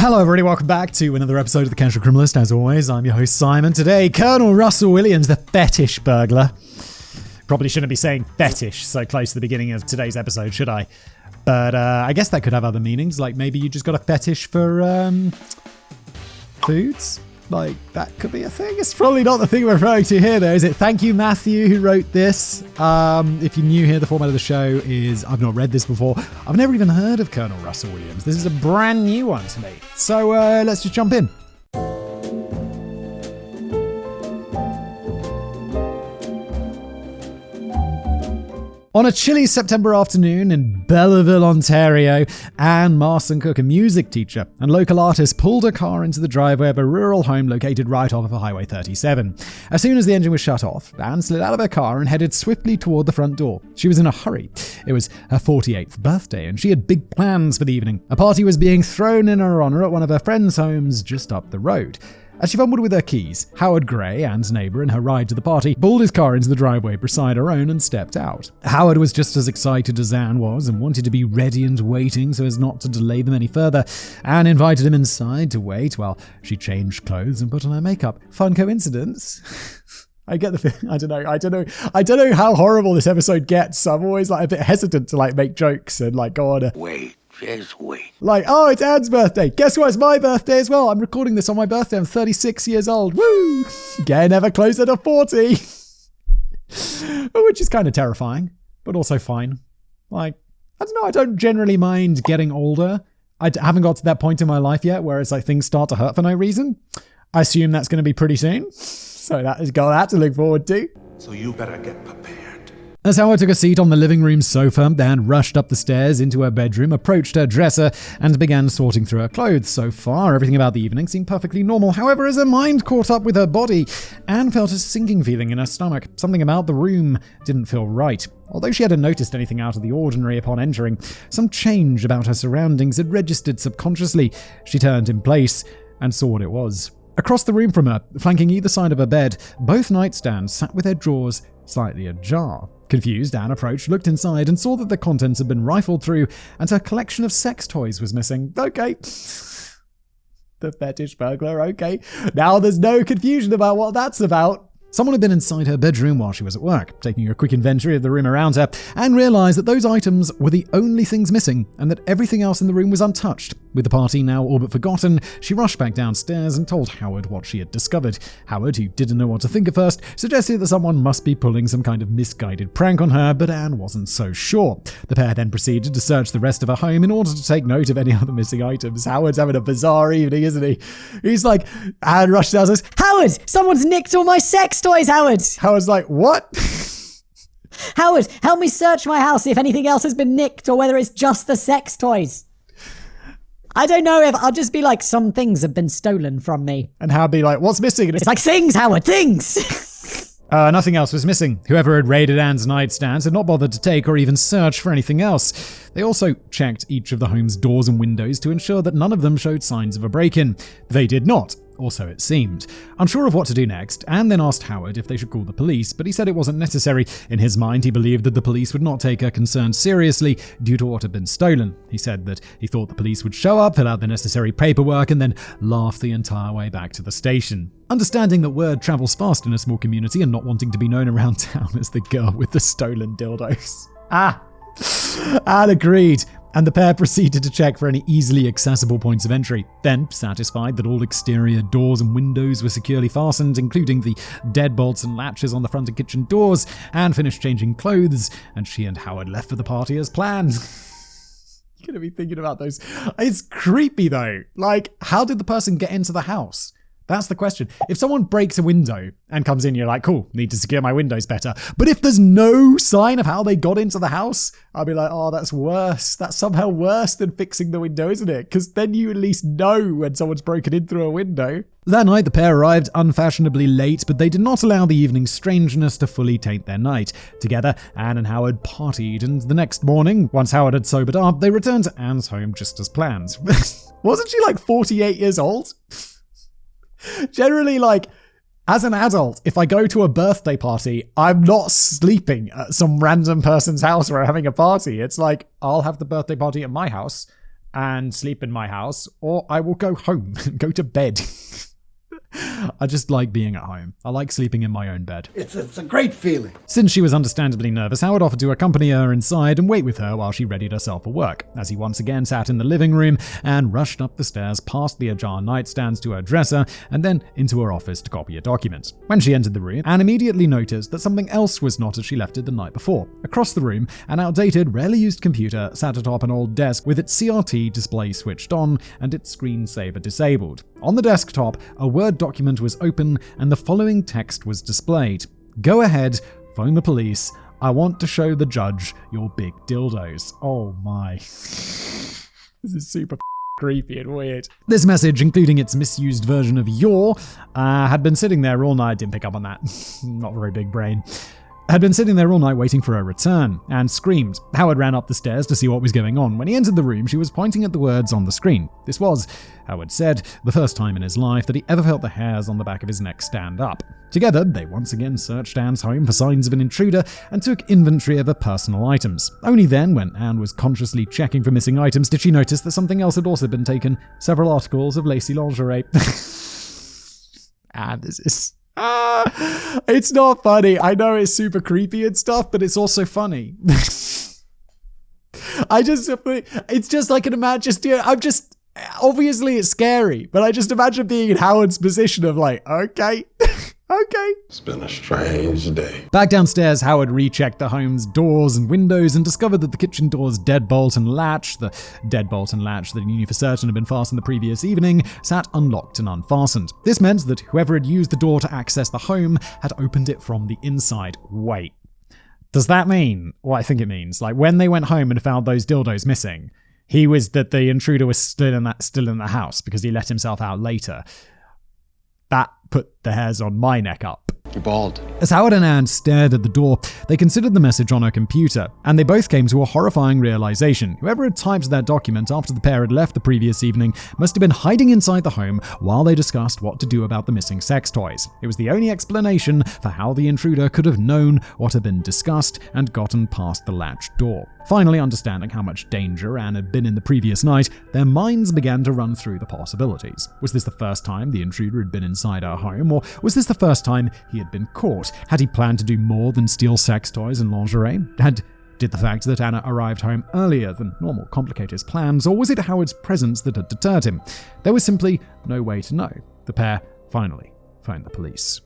Hello everybody, welcome back to another episode of The Casual Criminalist. As always, I'm your host Simon. Today, Colonel Russell Williams, the Fetish Burglar. Probably shouldn't be saying fetish so close to the beginning of today's episode, should I? But I guess that could have other meanings, like maybe you just got a fetish for foods? Like, that could be a thing. It's probably not the thing we're referring to here, though, is it? Thank you, Matthew, who wrote this. If you're new here, the format of the show is I've not read this before. I've never even heard of Colonel Russell Williams. This is a brand new one to me. So let's just jump in. On a chilly September afternoon in Belleville, Ontario, Anne Marson Cook, a music teacher and local artist, pulled her car into the driveway of a rural home located right off of Highway 37. As soon as the engine was shut off, Anne slid out of her car and headed swiftly toward the front door. She was in a hurry. It was her 48th birthday, and she had big plans for the evening. A party was being thrown in her honor at one of her friends' homes just up the road. As she fumbled with her keys, Howard Gray, Anne's neighbour in her ride to the party, pulled his car into the driveway beside her own and stepped out. Howard was just as excited as Anne was and wanted to be ready and waiting so as not to delay them any further. Anne invited him inside to wait while she changed clothes and put on her makeup. Fun coincidence? I get the thing. I don't know how horrible this episode gets. So I'm always like a bit hesitant to like make jokes and like go on. Wait. Just wait. Like, oh, it's Anne's birthday. Guess what? It's my birthday as well. I'm recording this on my birthday. I'm 36 years old. Woo! Getting ever closer to 40. Which is kind of terrifying, but also fine. Like, I don't know. I don't generally mind getting older. I haven't got to that point in my life yet where it's like things start to hurt for no reason. I assume that's going to be pretty soon. So that has got that to look forward to. So you better get prepared. As Howard took a seat on the living room sofa, Anne rushed up the stairs into her bedroom, approached her dresser, and began sorting through her clothes. So far, everything about the evening seemed perfectly normal. However, as her mind caught up with her body, Anne felt a sinking feeling in her stomach. Something about the room didn't feel right. Although she hadn't noticed anything out of the ordinary upon entering, some change about her surroundings had registered subconsciously. She turned in place and saw what it was. Across the room from her, flanking either side of her bed, both nightstands sat with their drawers slightly ajar. Confused, Anne approached, looked inside, and saw that the contents had been rifled through, and her collection of sex toys was missing. Okay. The Fetish Burglar, okay. Now there's no confusion about what that's about. Someone had been inside her bedroom while she was at work, taking a quick inventory of the room around her, and realized that those items were the only things missing, and that everything else in the room was untouched. With the party now all but forgotten, she rushed back downstairs and told Howard what she had discovered. Howard, who didn't know what to think at first, suggested that someone must be pulling some kind of misguided prank on her, but Anne wasn't so sure. The pair then proceeded to search the rest of her home in order to take note of any other missing items. Howard's having a bizarre evening, isn't he? He's like, Anne rushed downstairs. Howard, someone's nicked all my sex toys, Howard! Howard's like, what? Howard, help me search my house, see if anything else has been nicked or whether it's just the sex toys. I don't know if I'll just be like, some things have been stolen from me. And Howard be like, what's missing? And it's like, things, Howard, things! Nothing else was missing. Whoever had raided Anne's nightstands had not bothered to take or even search for anything else. They also checked each of the home's doors and windows to ensure that none of them showed signs of a break-in. They did not. Or so it seemed. Unsure of what to do next, Anne then asked Howard if they should call the police, but he said it wasn't necessary. In his mind, he believed that the police would not take her concerns seriously due to what had been stolen. He said that he thought the police would show up, fill out the necessary paperwork, and then laugh the entire way back to the station. Understanding that word travels fast in a small community and not wanting to be known around town as the girl with the stolen dildos. Anne agreed. And the pair proceeded to check for any easily accessible points of entry. Then, satisfied that all exterior doors and windows were securely fastened, including the deadbolts and latches on the front and kitchen doors, Anne finished changing clothes, and she and Howard left for the party as planned. You're gonna be thinking about those. It's creepy though. Like, how did the person get into the house? That's the question. If someone breaks a window and comes in, you're like, cool, need to secure my windows better. But if there's no sign of how they got into the house, I'll be like, oh, that's worse. That's somehow worse than fixing the window, isn't it? Because then you at least know when someone's broken in through a window. That night, the pair arrived unfashionably late, but they did not allow the evening's strangeness to fully taint their night. Together, Anne and Howard partied, and the next morning, once Howard had sobered up, they returned to Anne's home just as planned. Wasn't she like 48 years old? Generally, like, as an adult, if I go to a birthday party, I'm not sleeping at some random person's house where I'm having a party. It's like, I'll have the birthday party at my house, and sleep in my house, or I will go home and go to bed. I just like being at home. I like sleeping in my own bed. It's a great feeling. Since she was understandably nervous, Howard offered to accompany her inside and wait with her while she readied herself for work, as he once again sat in the living room and rushed up the stairs past the ajar nightstands to her dresser and then into her office to copy a document. When she entered the room, Anne immediately noticed that something else was not as she left it the night before. Across the room, an outdated, rarely used computer sat atop an old desk with its CRT display switched on and its screensaver disabled. On the desktop, a Word document was open and the following text was displayed. "Go ahead, phone the police. I want to show the judge your big dildos." Oh my. This is super creepy and weird. This message, including its misused version of "your," had been sitting there all night. Didn't pick up on that. Not very big brain. Had been sitting there all night waiting for her return, and screamed. Howard ran up the stairs to see what was going on. When he entered the room, she was pointing at the words on the screen. This was, Howard said, the first time in his life that he ever felt the hairs on the back of his neck stand up. Together, they once again searched Anne's home for signs of an intruder and took inventory of her personal items. Only then, when Anne was consciously checking for missing items, did she notice that something else had also been taken: several articles of lacy lingerie. And this is... it's not funny. I know it's super creepy and stuff, but it's also funny. It's just like an imagine. Obviously it's scary, but I just imagine being in Howard's position of like, okay. Okay. It's been a strange day. Back downstairs, Howard rechecked the home's doors and windows and discovered that the kitchen door's deadbolt and latch, the deadbolt and latch that he knew for certain had been fastened the previous evening, sat unlocked and unfastened. This meant that whoever had used the door to access the home had opened it from the inside. Wait. Does that mean what I think it means? Like when they went home and found those dildos missing, the intruder was still in the house because he let himself out later. That put the hairs on my neck up. You're bald. As Howard and Anne stared at the door, they considered the message on her computer, and they both came to a horrifying realization. Whoever had typed that document after the pair had left the previous evening must have been hiding inside the home while they discussed what to do about the missing sex toys. It was the only explanation for how the intruder could have known what had been discussed and gotten past the latched door. Finally understanding how much danger Anne had been in the previous night, their minds began to run through the possibilities. Was this the first time the intruder had been inside our home, or was this the first time he had been caught? Had he planned to do more than steal sex toys and lingerie? Did the fact that Anna arrived home earlier than normal complicate his plans, or was it Howard's presence that had deterred him? There was simply no way to know. The pair finally phoned the police.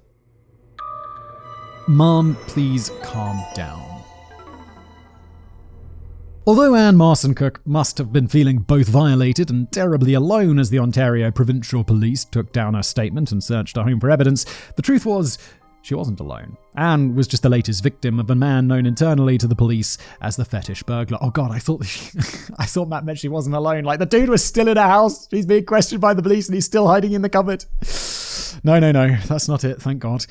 "Mom, please calm down." Although Anne Marcincook must have been feeling both violated and terribly alone as the Ontario Provincial Police took down her statement and searched her home for evidence, the truth was she wasn't alone. Anne was just the latest victim of a man known internally to the police as the Fetish Burglar. Oh god, I thought that meant she wasn't alone. Like the dude was still in her house. He's being questioned by the police and he's still hiding in the cupboard. No, that's not it, thank God.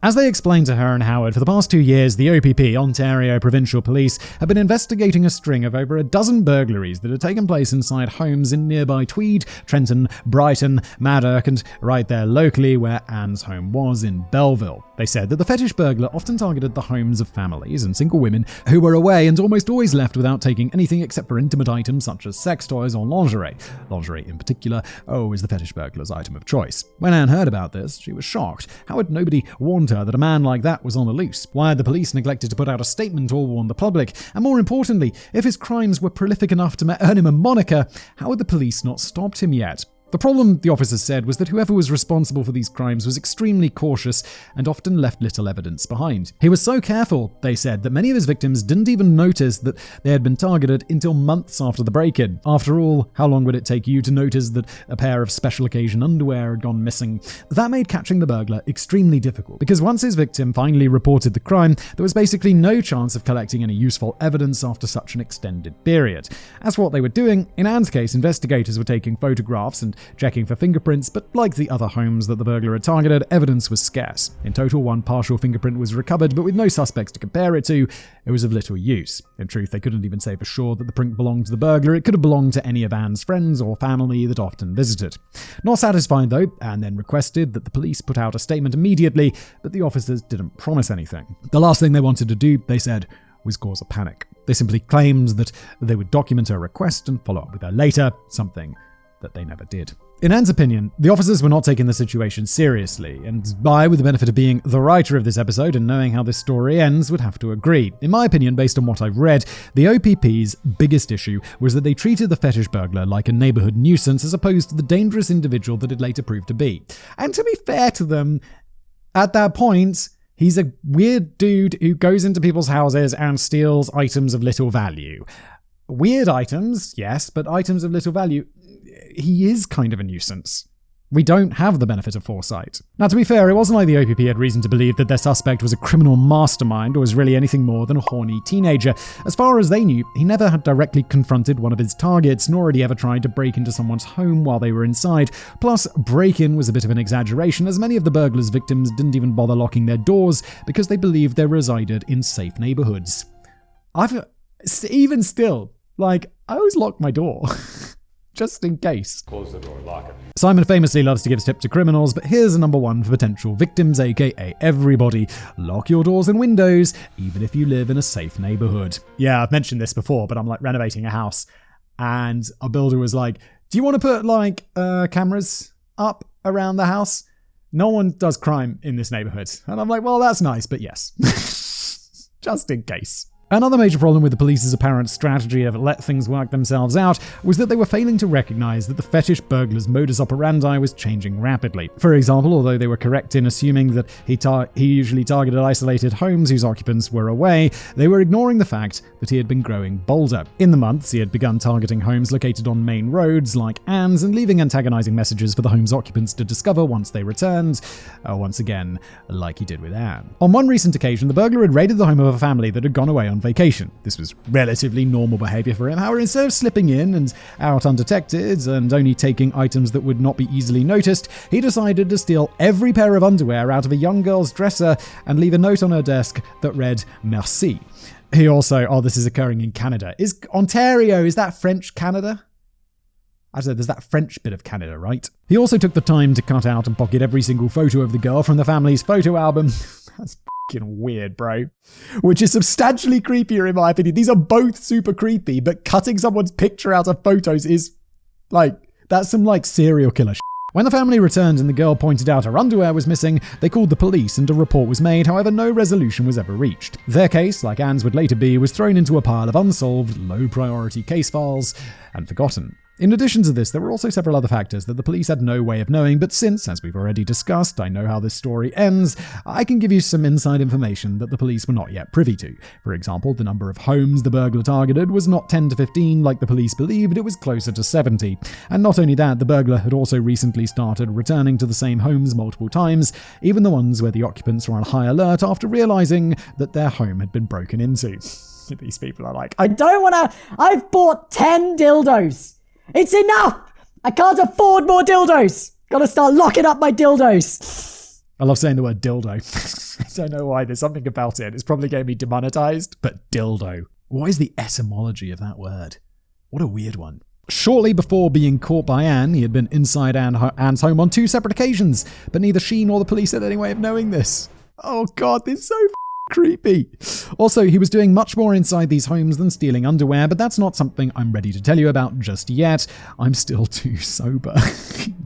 As they explained to her and Howard, for the past 2 years, the OPP, Ontario Provincial Police, have been investigating a string of over a dozen burglaries that had taken place inside homes in nearby Tweed, Trenton, Brighton, Maddock, and right there locally where Anne's home was in Belleville. They said that the Fetish Burglar often targeted the homes of families and single women who were away and almost always left without taking anything except for intimate items such as sex toys or lingerie. Lingerie in particular, is the Fetish Burglar's item of choice. When Anne heard about this, she was shocked. How had nobody warned her that a man like that was on the loose? Why had the police neglected to put out a statement or warn the public? And more importantly, if his crimes were prolific enough to earn him a moniker, how had the police not stopped him yet? The problem, the officers said, was that whoever was responsible for these crimes was extremely cautious and often left little evidence behind. He was so careful, they said, that many of his victims didn't even notice that they had been targeted until months after the break-in. After all, how long would it take you to notice that a pair of special occasion underwear had gone missing? That made catching the burglar extremely difficult, because once his victim finally reported the crime, there was basically no chance of collecting any useful evidence after such an extended period. As for what they were doing, in Anne's case, investigators were taking photographs and checking for fingerprints, but like the other homes that the burglar had targeted, evidence was scarce. In total, one partial fingerprint was recovered, but with no suspects to compare it to, it was of little use. In truth, they couldn't even say for sure that the print belonged to the burglar. It could have belonged to any of Anne's friends or family that often visited. Not satisfied though, Anne then requested that the police put out a statement immediately, but the officers didn't promise anything. The last thing they wanted to do, they said, was cause a panic. They simply claimed that they would document her request and follow up with her later, something that they never did. In Anne's opinion, the officers were not taking the situation seriously, and I, with the benefit of being the writer of this episode and knowing how this story ends, would have to agree. In my opinion, based on what I've read, the OPP's biggest issue was that they treated the fetish burglar like a neighborhood nuisance as opposed to the dangerous individual that it later proved to be. And to be fair to them, at that point, he's a weird dude who goes into people's houses and steals items of little value. Weird items, yes, but items of little value, he is kind of a nuisance. We don't have the benefit of foresight. Now, to be fair, it wasn't like the OPP had reason to believe that their suspect was a criminal mastermind or was really anything more than a horny teenager. As far as they knew, he never had directly confronted one of his targets, nor had he ever tried to break into someone's home while they were inside. Plus, break-in was a bit of an exaggeration, as many of the burglars' victims didn't even bother locking their doors because they believed they resided in safe neighborhoods. Even still, I always lock my door. Just in case. Close the door, lock it. Simon famously loves to give tips to criminals, but here's a number one for potential victims, aka everybody. Lock your doors and windows, even if you live in a safe neighborhood. Yeah, I've mentioned this before, but I'm renovating a house, and a builder was like, do you want to put cameras up around the house? No one does crime in this neighborhood. And I'm like, well, that's nice, but yes. Just in case. Another major problem with the police's apparent strategy of let things work themselves out was that they were failing to recognize that the fetish burglar's modus operandi was changing rapidly. For example, although they were correct in assuming that he usually targeted isolated homes whose occupants were away, they were ignoring the fact that he had been growing bolder. In the months, he had begun targeting homes located on main roads like Anne's and leaving antagonizing messages for the home's occupants to discover once they returned, once again, like he did with Anne. On one recent occasion, the burglar had raided the home of a family that had gone away on vacation. This was relatively normal behavior for him. However, instead of slipping in and out undetected and only taking items that would not be easily noticed, he decided to steal every pair of underwear out of a young girl's dresser and leave a note on her desk that read, "Merci." He also, this is occurring in Canada. Is Ontario, is that French Canada? I said, there's that French bit of Canada, right? He also took the time to cut out and pocket every single photo of the girl from the family's photo album. That's fucking weird, bro. Which is substantially creepier in my opinion. These are both super creepy, but cutting someone's picture out of photos is that's some serial killer shit. When the family returned and the girl pointed out her underwear was missing, they called the police and a report was made. However, no resolution was ever reached. Their case, like Anne's would later be, was thrown into a pile of unsolved, low-priority case files and forgotten. In addition to this, there were also several other factors that the police had no way of knowing, but since, as we've already discussed, I know how this story ends, I can give you some inside information that the police were not yet privy to. For example, the number of homes the burglar targeted was not 10 to 15 like the police believed, it was closer to 70. And not only that, the burglar had also recently started returning to the same homes multiple times, even the ones where the occupants were on high alert after realizing that their home had been broken into. These people are like, I don't want to... I've bought 10 dildos. It's enough! I can't afford more dildos! Gotta start locking up my dildos. I love saying the word dildo. I don't know why, there's something about it. It's probably going to be demonetized, but dildo. What is the etymology of that word? What a weird one. Shortly before being caught by Anne, he had been inside Anne's home on 2 separate occasions, but neither she nor the police had any way of knowing this. Oh god, this is so creepy. Also, he was doing much more inside these homes than stealing underwear, but that's not something I'm ready to tell you about just yet. I'm still too sober.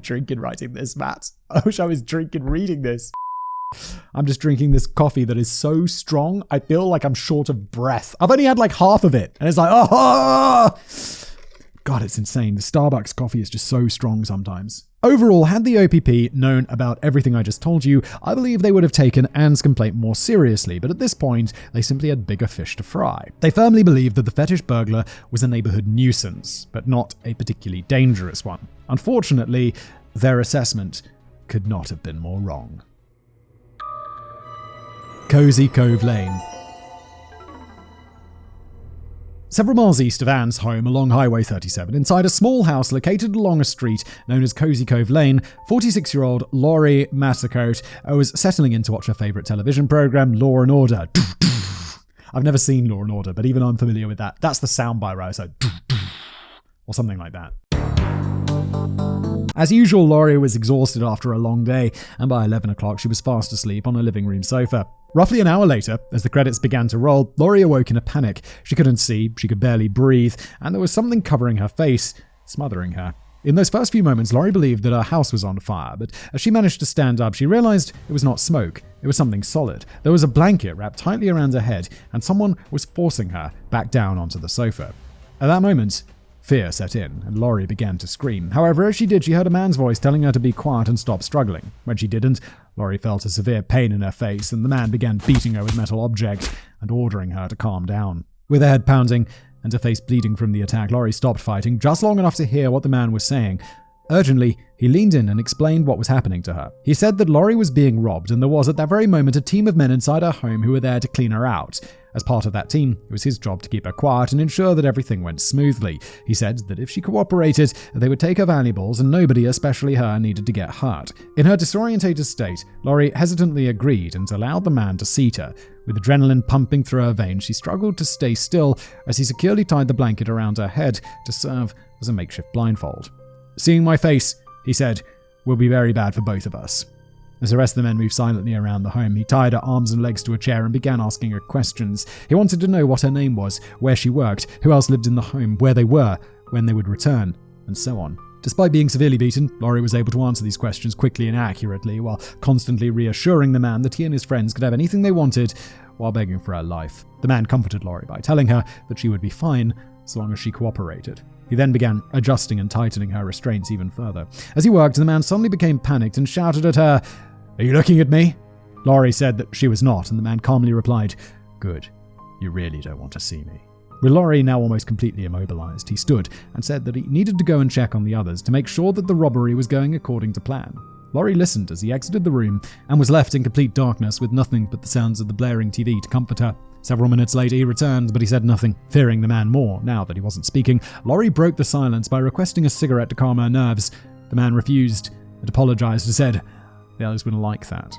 Drinking writing this, Matt. I wish I was drinking reading this. I'm just drinking this coffee that is so strong, I feel like I'm short of breath. I've only had half of it, and it's like, oh! God, it's insane. The Starbucks coffee is just so strong sometimes. Overall, had the OPP known about everything I just told you, I believe they would have taken Anne's complaint more seriously, but at this point, they simply had bigger fish to fry. They firmly believed that the fetish burglar was a neighborhood nuisance, but not a particularly dangerous one. Unfortunately, their assessment could not have been more wrong. Cozy Cove Lane. Several miles east of Anne's home along Highway 37, inside a small house located along a street known as Cozy Cove Lane, 46-year-old LAURIE MASSICOTTE was settling in to watch her favourite television programme, Law & Order. I've never seen Law & Order, but even I'm familiar with that. That's the soundbite, right? So, or something like that. As usual, LAURIE was exhausted after a long day, and by 11 o'clock she was fast asleep on a living room sofa. Roughly an hour later, as the credits began to roll, Laurie awoke in a panic. She couldn't see, she could barely breathe, and there was something covering her face, smothering her. In those first few moments, Laurie believed that her house was on fire, but as she managed to stand up, she realized it was not smoke. It was something solid. There was a blanket wrapped tightly around her head, and someone was forcing her back down onto the sofa. At that moment, fear set in, and Laurie began to scream. However, as she did, she heard a man's voice telling her to be quiet and stop struggling. When she didn't, Laurie felt a severe pain in her face, and the man began beating her with metal objects and ordering her to calm down. With her head pounding and her face bleeding from the attack, Laurie stopped fighting just long enough to hear what the man was saying. Urgently, he leaned in and explained what was happening to her. He said that Laurie was being robbed, and there was at that very moment a team of men inside her home who were there to clean her out. As part of that team, it was his job to keep her quiet and ensure that everything went smoothly. He said that if she cooperated, they would take her valuables and nobody, especially her, needed to get hurt. In her disorientated state, Laurie hesitantly agreed and allowed the man to seat her. With adrenaline pumping through her veins, she struggled to stay still as he securely tied the blanket around her head to serve as a makeshift blindfold. "Seeing my face," he said, "will be very bad for both of us." As the rest of the men moved silently around the home, he tied her arms and legs to a chair and began asking her questions. He wanted to know what her name was, where she worked, who else lived in the home, where they were, when they would return, and so on. Despite being severely beaten, Laurie was able to answer these questions quickly and accurately, while constantly reassuring the man that he and his friends could have anything they wanted, while begging for her life. The man comforted Laurie by telling her that she would be fine so long as she cooperated. He then began adjusting and tightening her restraints even further. As he worked, the man suddenly became panicked and shouted at her, "Are you looking at me?" Laurie said that she was not, and the man calmly replied, "Good. You really don't want to see me." With Laurie now almost completely immobilized, he stood and said that he needed to go and check on the others to make sure that the robbery was going according to plan. Laurie listened as he exited the room and was left in complete darkness with nothing but the sounds of the blaring TV to comfort her. Several minutes later he returned, but he said nothing. Fearing the man more, now that he wasn't speaking, Laurie broke the silence by requesting a cigarette to calm her nerves. The man refused and apologized and said, "The others wouldn't like that."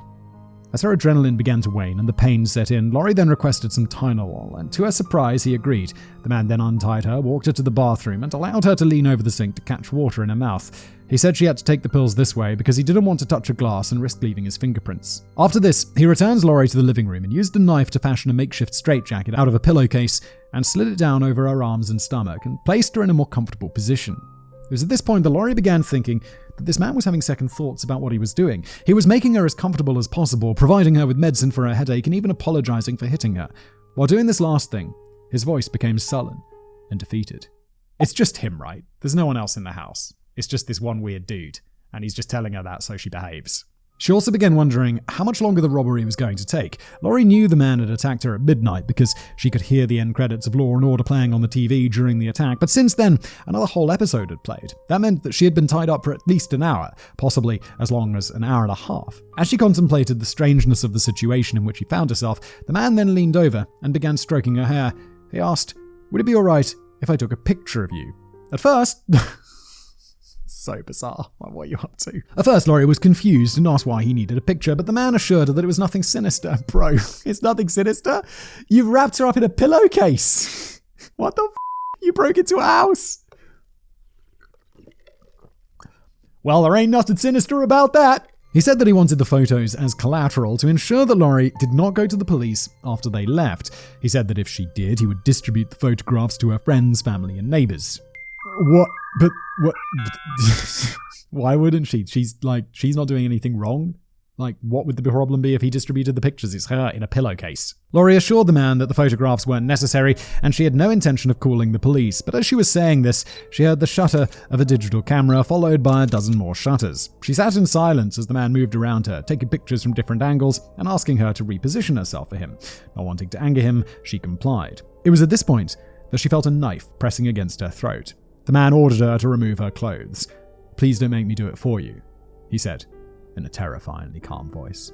As her adrenaline began to wane and the pain set in, Laurie then requested some Tylenol, and to her surprise, he agreed. The man then untied her, walked her to the bathroom, and allowed her to lean over the sink to catch water in her mouth. He said she had to take the pills this way because he didn't want to touch a glass and risk leaving his fingerprints. After this, he returns Laurie to the living room and used a knife to fashion a makeshift straitjacket out of a pillowcase and slid it down over her arms and stomach and placed her in a more comfortable position. It was at this point that Laurie began thinking that this man was having second thoughts about what he was doing. He was making her as comfortable as possible, providing her with medicine for her headache, and even apologizing for hitting her. While doing this last thing, his voice became sullen and defeated. "It's just him, right? There's no one else in the house. It's just this one weird dude, and he's just telling her that so she behaves." She also began wondering how much longer the robbery was going to take. Laurie knew the man had attacked her at midnight because she could hear the end credits of Law & Order playing on the TV during the attack, but since then, another whole episode had played. That meant that she had been tied up for at least an hour, possibly as long as an hour and a half. As she contemplated the strangeness of the situation in which she found herself, the man then leaned over and began stroking her hair. He asked, "Would it be alright if I took a picture of you?" At first... So bizarre. What are you up to? At first, Laurie was confused and asked why he needed a picture, but the man assured her that it was nothing sinister. Bro, it's nothing sinister? You've wrapped her up in a pillowcase. What the f***? You broke into a house. Well, there ain't nothing sinister about that. He said that he wanted the photos as collateral to ensure that Laurie did not go to the police after they left. He said that if she did, he would distribute the photographs to her friends, family, and neighbors. What? But what? Why wouldn't she? She's not doing anything wrong. Like, what would the problem be if he distributed the pictures? It's her in a pillowcase. Laurie assured the man that the photographs weren't necessary and she had no intention of calling the police. But as she was saying this, she heard the shutter of a digital camera followed by a dozen more shutters. She sat in silence as the man moved around her, taking pictures from different angles and asking her to reposition herself for him. Not wanting to anger him, she complied. It was at this point that she felt a knife pressing against her throat. The man ordered her to remove her clothes. "Please don't make me do it for you," he said in a terrifyingly calm voice.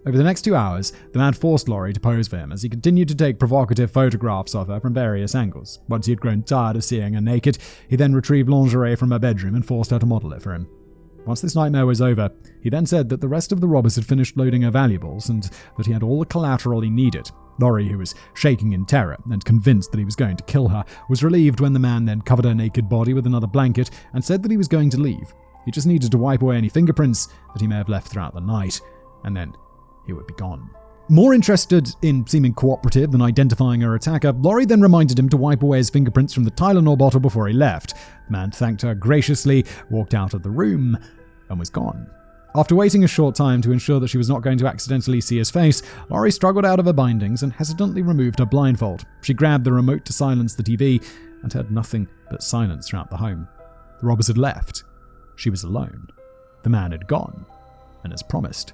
Over the next 2 hours, the man forced Laurie to pose for him as he continued to take provocative photographs of her from various angles. Once he had grown tired of seeing her naked, he then retrieved lingerie from her bedroom and forced her to model it for him. Once this nightmare was over, he then said that the rest of the robbers had finished loading her valuables and that he had all the collateral he needed. Laurie, who was shaking in terror and convinced that he was going to kill her, was relieved when the man then covered her naked body with another blanket and said that he was going to leave. He just needed to wipe away any fingerprints that he may have left throughout the night, and then he would be gone. More interested in seeming cooperative than identifying her attacker, Laurie then reminded him to wipe away his fingerprints from the Tylenol bottle before he left. The man thanked her graciously, walked out of the room, and was gone. After waiting a short time to ensure that she was not going to accidentally see his face, Laurie struggled out of her bindings and hesitantly removed her blindfold. She grabbed the remote to silence the TV and heard nothing but silence throughout the home. The robbers had left. She was alone. The man had gone. And as promised,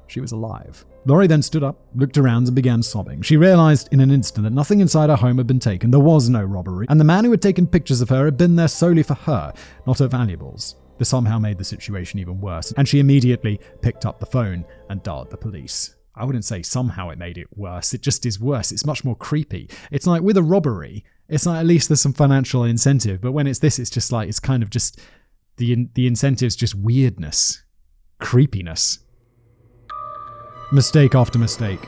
she was alive. Laurie then stood up, looked around, and began sobbing. She realized in an instant that nothing inside her home had been taken. There was no robbery, and the man who had taken pictures of her had been there solely for her, not her valuables. This somehow made the situation even worse, and she immediately picked up the phone and dialed the police. I wouldn't say somehow it made it worse, it just is worse. It's much more creepy. It's like with a robbery, it's like at least there's some financial incentive, but when it's this, it's just like, it's kind of just, the incentive's just weirdness, creepiness. Mistake after mistake.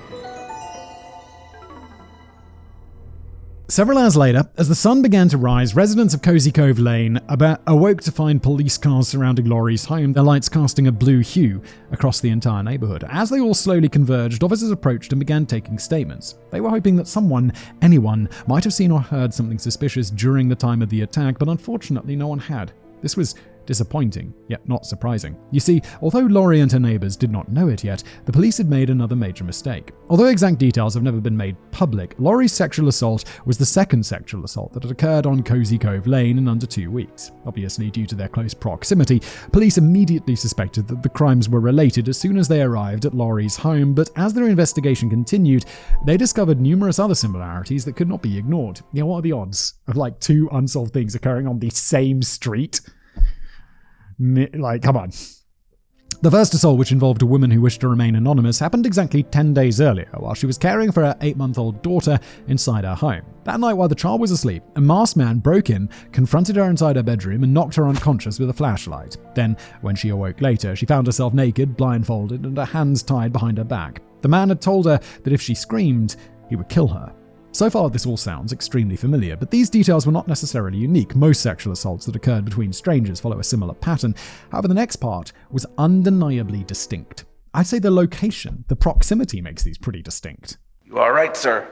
Several hours later, as the sun began to rise, residents of Cozy Cove Lane awoke to find police cars surrounding Laurie's home, their lights casting a blue hue across the entire neighborhood. As they all slowly converged, officers approached and began taking statements. They were hoping that anyone, might have seen or heard something suspicious during the time of the attack, but unfortunately no one had. This was disappointing, yet not surprising. You see, although Laurie and her neighbors did not know it yet, the police had made another major mistake. Although exact details have never been made public, Laurie's sexual assault was the second sexual assault that had occurred on Cozy Cove Lane in under 2 weeks. Obviously, due to their close proximity, police immediately suspected that the crimes were related as soon as they arrived at Laurie's home, but as their investigation continued, they discovered numerous other similarities that could not be ignored. You know, what are the odds of like two unsolved things occurring on the same street? Like, come on. The first assault, which involved a woman who wished to remain anonymous, happened exactly 10 days earlier while she was caring for her 8-month-old daughter inside her home. That night, while the child was asleep, a masked man broke in, confronted her inside her bedroom, and knocked her unconscious with a flashlight. Then, when she awoke later, she found herself naked, blindfolded, and her hands tied behind her back. The man had told her that if she screamed, he would kill her. So far, this all sounds extremely familiar, but these details were not necessarily unique. Most sexual assaults that occurred between strangers follow a similar pattern. However, the next part was undeniably distinct. I'd say the location, the proximity makes these pretty distinct. You are right, sir.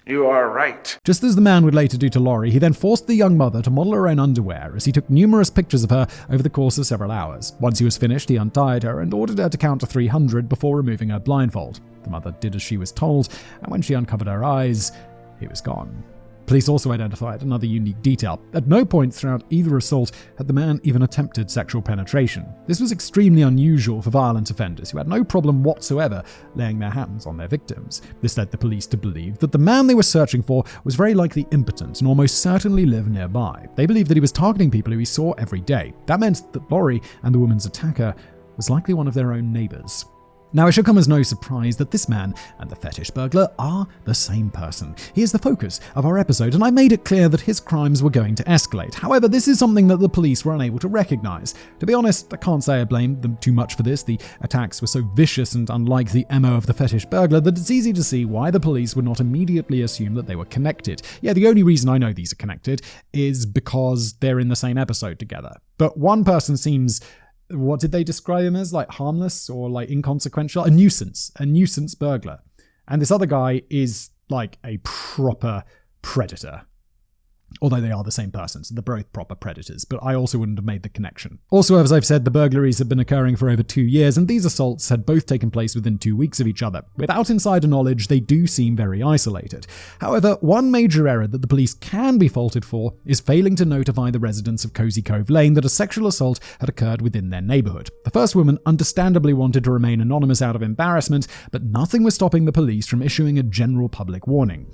You are right. Just as the man would later do to Laurie, he then forced the young mother to model her own underwear as he took numerous pictures of her over the course of several hours. Once he was finished, he untied her and ordered her to count to 300 before removing her blindfold. The mother did as she was told, and when she uncovered her eyes, he was gone. Police also identified another unique detail. At no point throughout either assault had the man even attempted sexual penetration. This was extremely unusual for violent offenders who had no problem whatsoever laying their hands on their victims. This led the police to believe that the man they were searching for was very likely impotent and almost certainly lived nearby. They believed that he was targeting people who he saw every day. That meant that Laurie and the woman's attacker was likely one of their own neighbors. Now, it should come as no surprise that this man and the fetish burglar are the same person. He is the focus of our episode, and I made it clear that his crimes were going to escalate. However, this is something that the police were unable to recognize. To be honest, I can't say I blamed them too much for this. The attacks were so vicious and unlike the MO of the fetish burglar that it's easy to see why the police would not immediately assume that they were connected. Yeah, the only reason I know these are connected is because they're in the same episode together. But one person seems... what did they describe him as? Like harmless or like inconsequential? A nuisance burglar. And this other guy is like a proper predator. Although they are the same person, so they're both proper predators, but I also wouldn't have made the connection. Also, as I've said, the burglaries had been occurring for over 2 years, and these assaults had both taken place within 2 weeks of each other. Without insider knowledge, they do seem very isolated. However, one major error that the police can be faulted for is failing to notify the residents of Cozy Cove Lane that a sexual assault had occurred within their neighborhood. The first woman understandably wanted to remain anonymous out of embarrassment, but nothing was stopping the police from issuing a general public warning.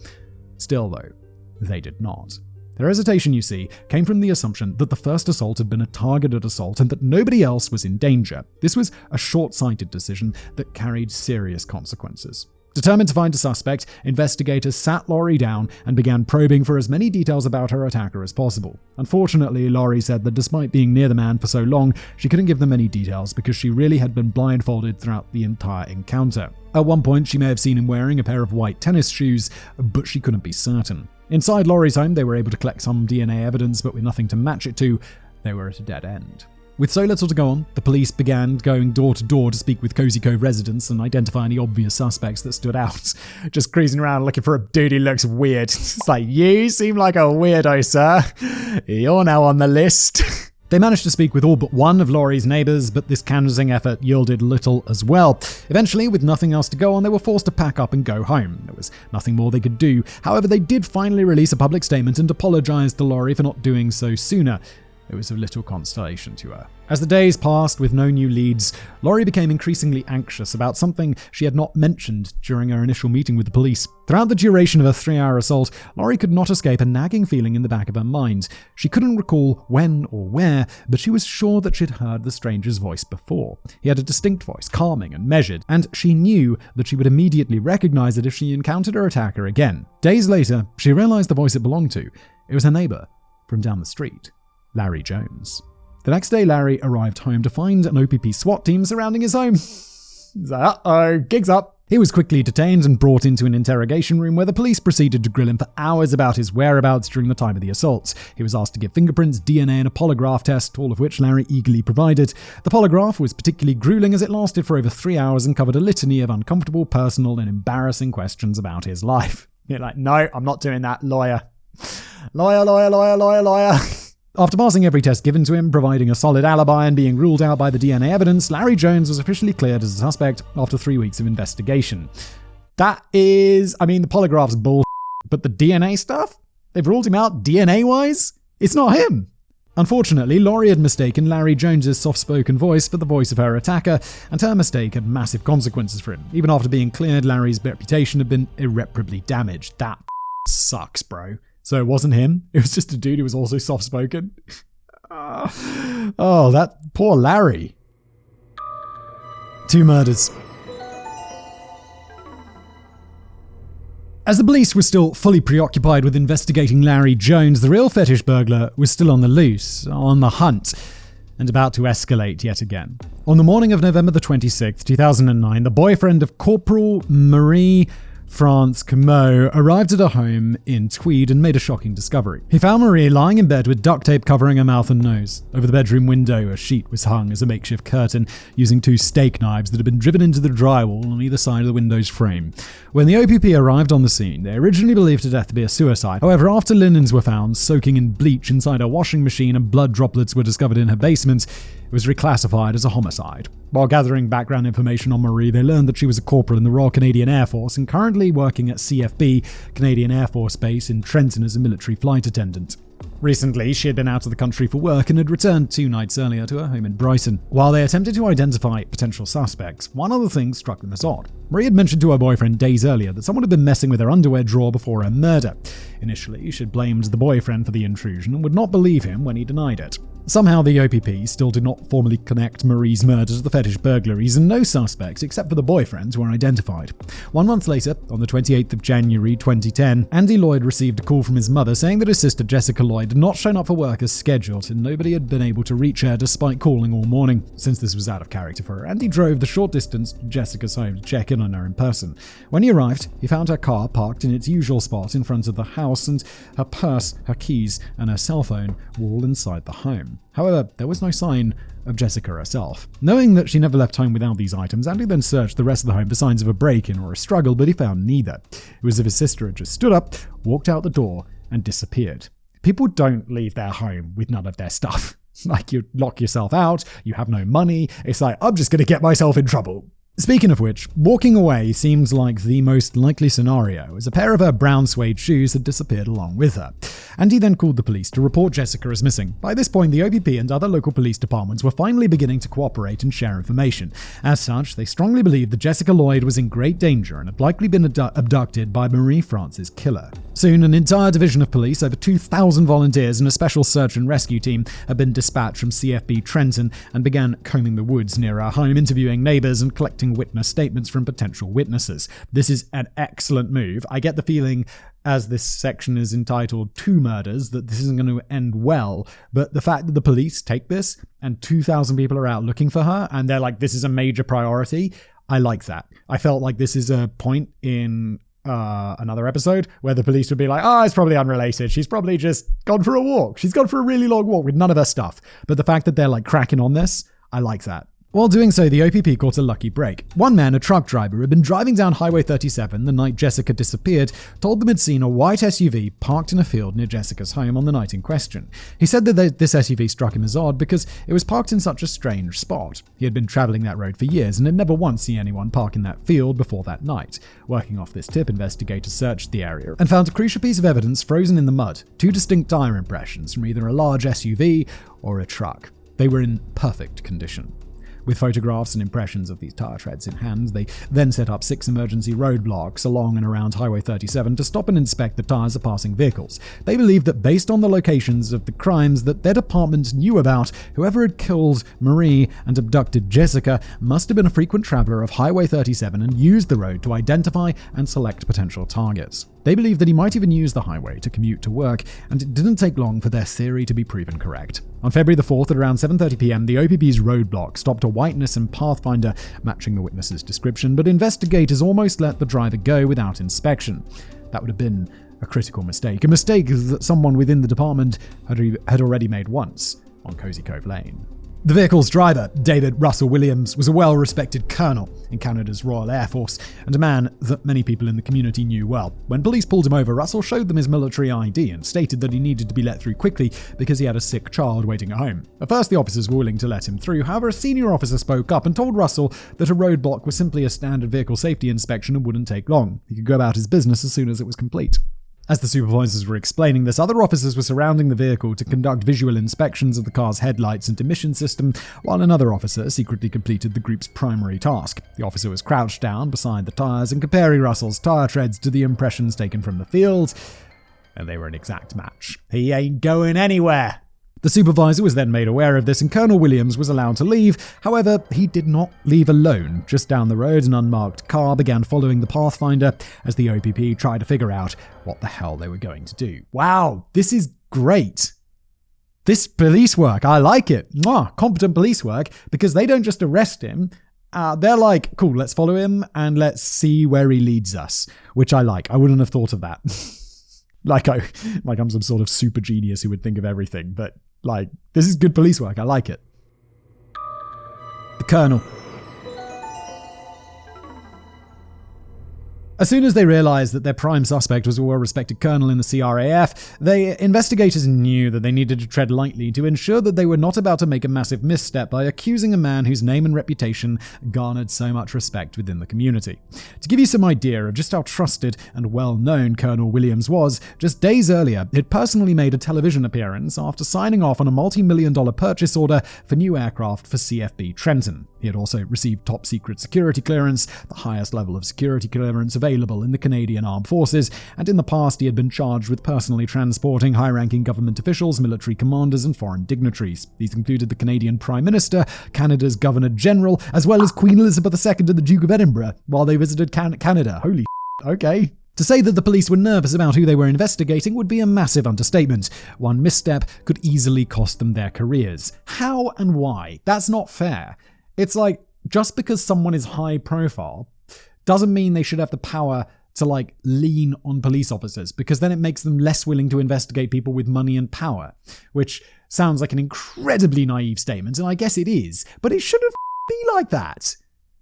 Still, though, they did not. Their hesitation, you see, came from the assumption that the first assault had been a targeted assault and that nobody else was in danger. This was a short-sighted decision that carried serious consequences. Determined to find a suspect, investigators sat Laurie down and began probing for as many details about her attacker as possible. Unfortunately, Laurie said that despite being near the man for so long, she couldn't give them any details because she really had been blindfolded throughout the entire encounter. At one point, she may have seen him wearing a pair of white tennis shoes, but she couldn't be certain. Inside Laurie's home, they were able to collect some DNA evidence, but with nothing to match it to, they were at a dead end. With so little to go on, the police began going door to door to speak with Cozy Cove residents and identify any obvious suspects that stood out. Just cruising around looking for a dude who looks weird. It's like, you seem like a weirdo, sir. You're now on the list. They managed to speak with all but one of Laurie's neighbours, but this canvassing effort yielded little as well. Eventually, with nothing else to go on, they were forced to pack up and go home. There was nothing more they could do. However, they did finally release a public statement and apologise to Laurie for not doing so sooner. It was of little consolation to her. As the days passed with no new leads, Laurie became increasingly anxious about something she had not mentioned during her initial meeting with the police. Throughout the duration of her 3-hour assault, Laurie could not escape a nagging feeling in the back of her mind. She couldn't recall when or where, but she was sure that she'd heard the stranger's voice before. He had a distinct voice, calming and measured, and she knew that she would immediately recognize it if she encountered her attacker again. Days later, she realized the voice it belonged to. It was her neighbor from down the street. Larry Jones. The next day, Larry arrived home to find an OPP SWAT team surrounding his home. He's like, uh-oh, gig's up. He was quickly detained and brought into an interrogation room where the police proceeded to grill him for hours about his whereabouts during the time of the assaults. He was asked to give fingerprints, DNA, and a polygraph test, all of which Larry eagerly provided. The polygraph was particularly grueling as it lasted for over 3 hours and covered a litany of uncomfortable, personal, and embarrassing questions about his life. You're like, no, I'm not doing that, lawyer. Lawyer. After passing every test given to him, providing a solid alibi, and being ruled out by the DNA evidence, Larry Jones was officially cleared as a suspect after 3 weeks of investigation. The polygraph's bull, but the DNA stuff? They've ruled him out DNA-wise? It's not him! Unfortunately, Laurie had mistaken Larry Jones's soft-spoken voice for the voice of her attacker, and her mistake had massive consequences for him. Even after being cleared, Larry's reputation had been irreparably damaged. That sucks, bro. So it wasn't him. It was just a dude who was also soft-spoken. Oh, that poor Larry. 2 murders. As the police were still fully preoccupied with investigating Larry Jones, the real fetish burglar was still on the loose, on the hunt, and about to escalate yet again. On the morning of November the 26th, 2009, the boyfriend of Corporal Marie France Comeau arrived at her home in Tweed and made a shocking discovery. He found Marie lying in bed with duct tape covering her mouth and nose. Over the bedroom window, a sheet was hung as a makeshift curtain using 2 steak knives that had been driven into the drywall on either side of the window's frame. When the OPP arrived on the scene, they originally believed her death to be a suicide. However, after linens were found soaking in bleach inside her washing machine and blood droplets were discovered in her basement, it was reclassified as a homicide. While gathering background information on Marie, they learned that she was a corporal in the Royal Canadian Air Force and currently working at CFB, Canadian Air Force Base in Trenton as a military flight attendant. Recently, she had been out of the country for work and had returned 2 nights earlier to her home in Brighton. While they attempted to identify potential suspects, one other thing struck them as odd. Marie had mentioned to her boyfriend days earlier that someone had been messing with her underwear drawer before her murder. Initially, she had blamed the boyfriend for the intrusion and would not believe him when he denied it. Somehow, the OPP still did not formally connect Marie's murder to the fetish burglaries, and no suspects, except for the boyfriends, were identified. 1 month later, on the 28th of January 2010, Andy Lloyd received a call from his mother saying that his sister Jessica Lloyd had not shown up for work as scheduled, and nobody had been able to reach her despite calling all morning. Since this was out of character for her, Andy drove the short distance to Jessica's home to check in on her in person. When he arrived, he found her car parked in its usual spot in front of the house, and her purse, her keys, and her cell phone were all inside the home. However, there was no sign of Jessica herself. Knowing that she never left home without these items, Andy then searched the rest of the home for signs of a break-in or a struggle, but he found neither. It was as if his sister had just stood up, walked out the door, and disappeared. People don't leave their home with none of their stuff. Like, you lock yourself out, you have no money, it's like, I'm just gonna get myself in trouble. Speaking of which, walking away seems like the most likely scenario, as a pair of her brown suede shoes had disappeared along with her. Andy then called the police to report Jessica as missing. By this point, the OPP and other local police departments were finally beginning to cooperate and share information. As such, they strongly believed that Jessica Lloyd was in great danger and had likely been abducted by Marie France's killer. Soon, an entire division of police, over 2,000 volunteers, and a special search and rescue team had been dispatched from CFB Trenton and began combing the woods near our home, interviewing neighbors and collecting witness statements from potential witnesses. This is an excellent move. I get the feeling, as this section is entitled 2 murders, that this isn't going to end well, but the fact that the police take this and 2,000 people are out looking for her and they're like, this is a major priority, I like that. I felt like this is a point in another episode where the police would be like, it's probably unrelated. She's probably just gone for a walk. She's gone for a really long walk with none of her stuff. But the fact that they're like cracking on this, I like that. While doing so, the OPP caught a lucky break. One man, a truck driver, had been driving down Highway 37 the night Jessica disappeared, told them he'd seen a white SUV parked in a field near Jessica's home on the night in question. He said that this SUV struck him as odd because it was parked in such a strange spot. He had been traveling that road for years and had never once seen anyone park in that field before that night. Working off this tip, investigators searched the area and found a crucial piece of evidence frozen in the mud, 2 distinct tire impressions from either a large SUV or a truck. They were in perfect condition. With photographs and impressions of these tire treads in hand, they then set up 6 emergency roadblocks along and around Highway 37 to stop and inspect the tires of passing vehicles. They believed that based on the locations of the crimes that their department knew about, whoever had killed Marie and abducted Jessica must have been a frequent traveler of Highway 37 and used the road to identify and select potential targets. They believed that he might even use the highway to commute to work, and it didn't take long for their theory to be proven correct. On February the 4th at around 7:30 p.m, the OPP's roadblock stopped a white Nissan Pathfinder matching the witness's description, but investigators almost let the driver go without inspection. That would have been a critical mistake, a mistake that someone within the department had already made once on Cozy Cove Lane. The vehicle's driver, David Russel Williams, was a well-respected colonel in Canada's Royal Air Force and a man that many people in the community knew well. When police pulled him over, Russell showed them his military ID and stated that he needed to be let through quickly because he had a sick child waiting at home. At first, the officers were willing to let him through. However, a senior officer spoke up and told Russell that a roadblock was simply a standard vehicle safety inspection and wouldn't take long. He could go about his business as soon as it was complete. As the supervisors were explaining this, other officers were surrounding the vehicle to conduct visual inspections of the car's headlights and emission system, while another officer secretly completed the group's primary task. The officer was crouched down beside the tires and comparing Russell's tire treads to the impressions taken from the field, and they were an exact match. He ain't going anywhere. The supervisor was then made aware of this and Colonel Williams was allowed to leave. However, he did not leave alone. Just down the road, an unmarked car began following the Pathfinder as the OPP tried to figure out what the hell they were going to do. Wow, this is great. This police work, I like it. Competent police work, because they don't just arrest him. They're like, cool, let's follow him and let's see where he leads us, which I like. I wouldn't have thought of that. Like I'm some sort of super genius who would think of everything, but this is good police work. I like it. The Colonel. As soon as they realized that their prime suspect was a well-respected colonel in the CRAF, investigators knew that they needed to tread lightly to ensure that they were not about to make a massive misstep by accusing a man whose name and reputation garnered so much respect within the community. To give you some idea of just how trusted and well-known Colonel Williams was, just days earlier, he'd personally made a television appearance after signing off on a multi-million-dollar purchase order for new aircraft for CFB Trenton. He had also received top-secret security clearance, the highest level of security clearance available in the Canadian Armed Forces, and in the past he had been charged with personally transporting high-ranking government officials, military commanders, and foreign dignitaries. These included the Canadian Prime Minister, Canada's Governor-General, as well as Queen Elizabeth II and the Duke of Edinburgh while they visited Canada. Holy shit, okay. To say that the police were nervous about who they were investigating would be a massive understatement. One misstep could easily cost them their careers. How and why? That's not fair. It's like, just because someone is high profile doesn't mean they should have the power to lean on police officers, because then it makes them less willing to investigate people with money and power, which sounds like an incredibly naive statement, and I guess it is, but it shouldn't be like that,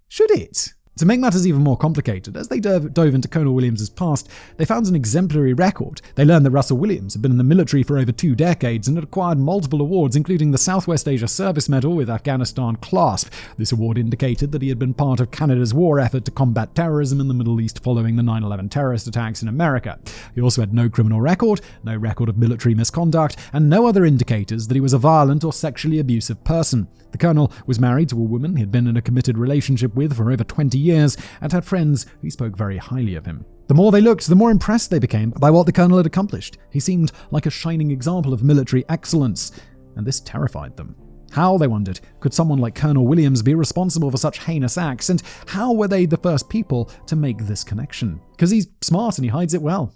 should it? To make matters even more complicated, as they dove into Colonel Williams' past, they found an exemplary record. They learned that Russell Williams had been in the military for over 2 decades and had acquired multiple awards, including the Southwest Asia Service Medal with Afghanistan clasp. This award indicated that he had been part of Canada's war effort to combat terrorism in the Middle East following the 9/11 terrorist attacks in America. He also had no criminal record, no record of military misconduct, and no other indicators that he was a violent or sexually abusive person. The colonel was married to a woman he had been in a committed relationship with for over 20 years and had friends who spoke very highly of him. The more they looked, the more impressed they became by what the colonel had accomplished. He seemed like a shining example of military excellence, and this terrified them. How, they wondered, could someone like Colonel Williams be responsible for such heinous acts, and how were they the first people to make this connection? Because he's smart and he hides it well.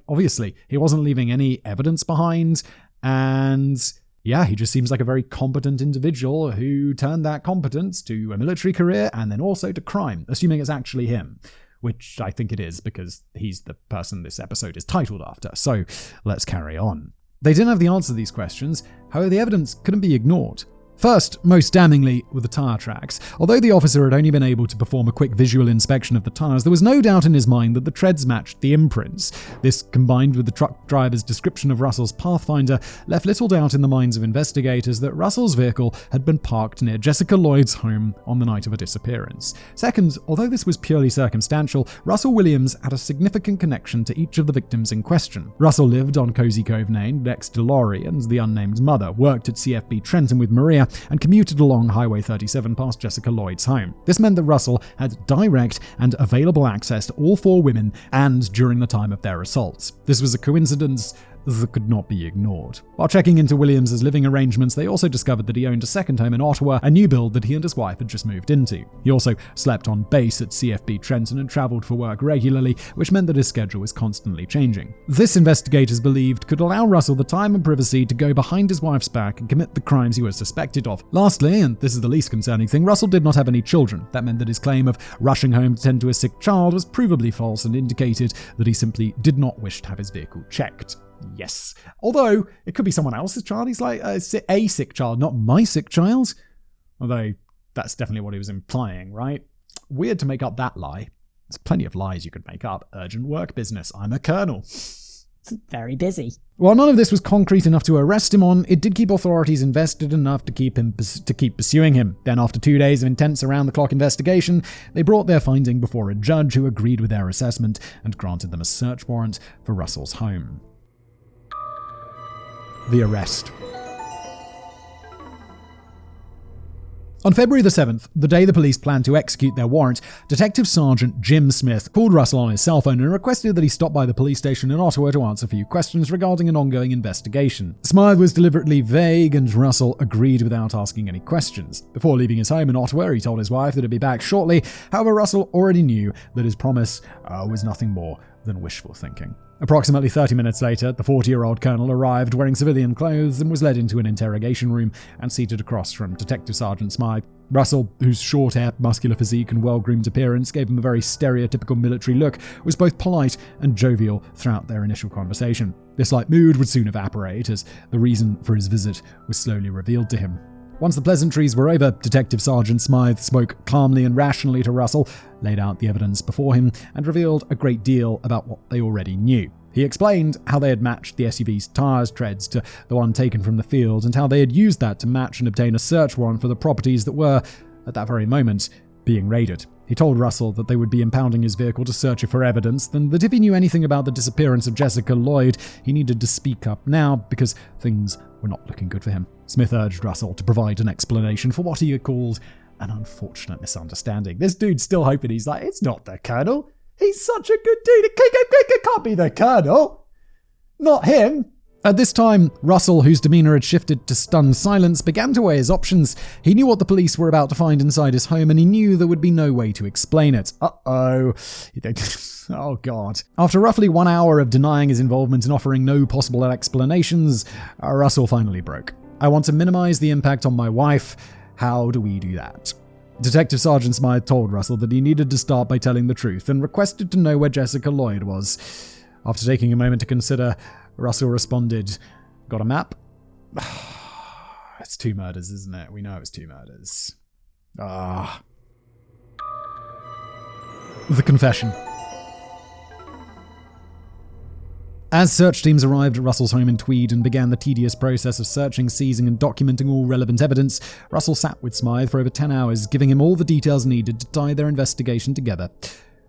Obviously, he wasn't leaving any evidence behind, and yeah, he just seems like a very competent individual who turned that competence to a military career and then also to crime, assuming it's actually him. which I think it is because he's the person this episode is titled after. So let's carry on. They didn't have the answer to these questions, however the evidence couldn't be ignored. First, most damningly, were the tyre tracks. Although the officer had only been able to perform a quick visual inspection of the tyres, there was no doubt in his mind that the treads matched the imprints. This, combined with the truck driver's description of Russell's Pathfinder, left little doubt in the minds of investigators that Russell's vehicle had been parked near Jessica Lloyd's home on the night of her disappearance. Second, although this was purely circumstantial, Russell Williams had a significant connection to each of the victims in question. Russell lived on Cozy Cove Lane next to Laurie and the unnamed mother, worked at CFB Trenton with Maria, and commuted along Highway 37 past Jessica Lloyd's home. This meant that Russell had direct and available access to all 4 women and during the time of their assaults. This was a coincidence that could not be ignored. While checking into Williams's living arrangements, they also discovered that he owned a second home in Ottawa, a new build that he and his wife had just moved into. He also slept on base at CFB Trenton and travelled for work regularly, which meant that his schedule was constantly changing. This, investigators believed, could allow Russell the time and privacy to go behind his wife's back and commit the crimes he was suspected of. Lastly, and this is the least concerning thing, Russell did not have any children. That meant that his claim of rushing home to tend to a sick child was provably false and indicated that he simply did not wish to have his vehicle checked. Yes. Although, it could be someone else's child. He's like, a sick child, not my sick child. Although, that's definitely what he was implying, right? Weird to make up that lie. There's plenty of lies you could make up. Urgent work business. I'm a colonel. Very busy. While none of this was concrete enough to arrest him on, it did keep authorities invested enough to keep pursuing him. Then, after 2 days of intense around-the-clock investigation, they brought their finding before a judge who agreed with their assessment and granted them a search warrant for Russell's home. The arrest. On February the 7th, the day the police planned to execute their warrant, Detective Sergeant Jim Smith called Russell on his cell phone and requested that he stop by the police station in Ottawa to answer a few questions regarding an ongoing investigation. SMYTH was deliberately vague and Russell agreed without asking any questions. Before leaving his home in Ottawa, he told his wife that he'd be back shortly. However, Russell already knew that his promise was nothing more than wishful thinking. Approximately 30 minutes later, the 40-year-old colonel arrived wearing civilian clothes and was led into an interrogation room and seated across from Detective Sergeant SMYTH. Russell, whose short hair, muscular physique, and well-groomed appearance gave him a very stereotypical military look, was both polite and jovial throughout their initial conversation. This light mood would soon evaporate as the reason for his visit was slowly revealed to him. Once the pleasantries were over, Detective Sergeant SMYTH spoke calmly and rationally to Russell, laid out the evidence before him, and revealed a great deal about what they already knew. He explained how they had matched the SUV's tyres treads to the one taken from the field, and how they had used that to match and obtain a search warrant for the properties that were, at that very moment, being raided. He told Russell that they would be impounding his vehicle to search it for evidence, and that if he knew anything about the disappearance of Jessica Lloyd, he needed to speak up now because things were not looking good for him. Smith urged Russell to provide an explanation for what he had called an unfortunate misunderstanding. This dude's still hoping. He's like, it's not the colonel. He's such a good dude. It can't be the colonel. Not him. At this time, Russell, whose demeanor had shifted to stunned silence, began to weigh his options. He knew what the police were about to find inside his home, and he knew there would be no way to explain it. Uh-oh. Oh, God. After roughly 1 hour of denying his involvement and offering no possible explanations, Russell finally broke. I want to minimize the impact on my wife. How do we do that? Detective Sergeant SMYTH told Russell that he needed to start by telling the truth and requested to know where Jessica Lloyd was. After taking a moment to consider, Russell responded, "Got a map?" It's 2 murders, isn't it? We know it's 2 murders. The confession. As search teams arrived at Russell's home in Tweed and began the tedious process of searching, seizing, and documenting all relevant evidence, Russell sat with SMYTH for over 10 hours, giving him all the details needed to tie their investigation together.